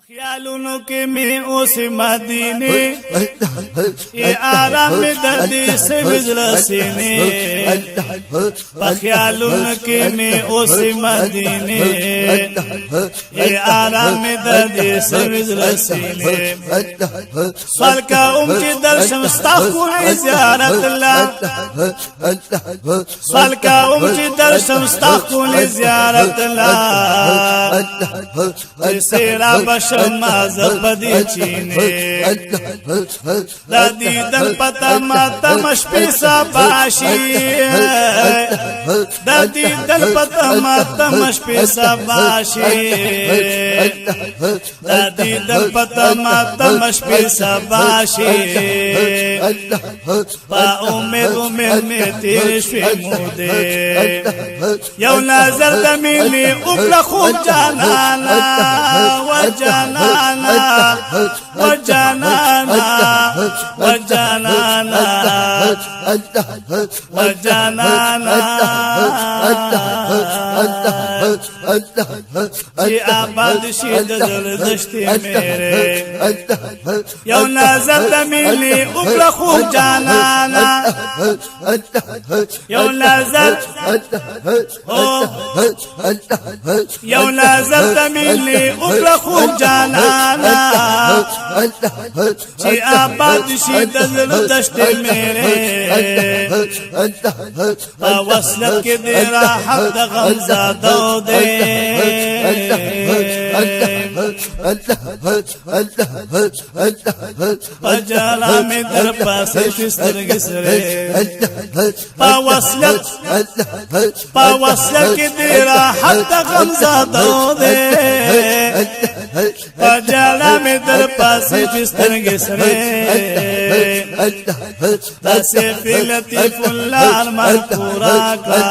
خیالونو کې می اوس مدینه ای آرام دردی سے وزرسینه په خیالونو کې می اوس مدینه ای آرام دردی سے وزرسینه سوال کا چې درشم استغفر زیارت الله سوال کا چې درشم استغفر زیارت الله سیرا بشما زبدی چینه دادی دل پتا ماتا مشپی سباشی دادی دل پتا ماتا مشپی سباشی دادی دل پتا ماتا مشپی سباشی با امید میں تیر شوی موده یو نظر دمیلی اکلا خوب جانانا وجنانا وجنانا وجنانا وجنانا جی آباد شید دردشتی میرے یو نظر دمیلی اکلا خوب جانانا یو نظر یو نظر دمیلی اکلا خوب جانانا چی آباد شید دردشتی میرے پا وصلت کے دیرا حق دا غمزادو دے پا جالا میں در پاسے تسترگ سرے پا وصلت کے دیرا حق دا غمزادو دے پا جالا میں در پاسے تسترگ سرے دسے فی لطیف اللہ ارمان پورا کا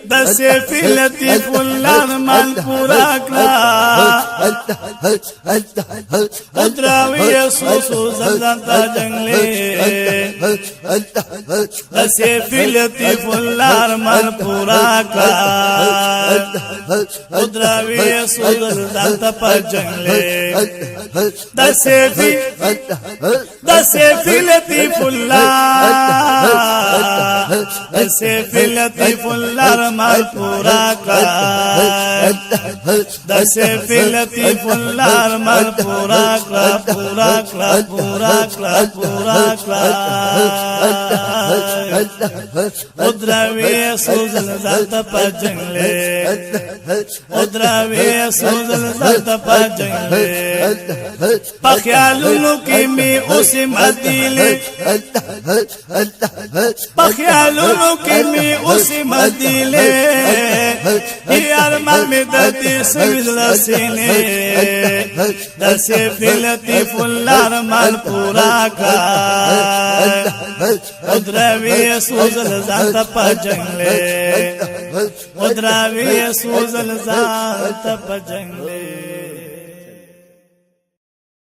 دسے فی لطیف اللہ ارمان پورا کا ادراوی سوسو زندانتا جنگلے دسے فی لطیف اللہ ارمان پورا کا ادراوی سوسو زندانتا پا جنگلے دسے فی لطیف اللہ دسے فی لطیف اللہ ارمان پورا کا دسے فی لطیف اللہ ارمان پورا کا پورا کلا پورا کلا پورا کلا ادراوی سوزل زالتا پا جنگلے ادراوی سوزل زالتا پا جنگلے پا خیالونو کی می اسی مدیلے پا خیالونو کی می اسی مدیلے ای ارمان میں دردی سویز لسینے دسے فی لطیف اللہ ارمان پورا کا ادراوی سوزل زالتا پا جنگلے ادراوی سوزل زالتا پا جنگلے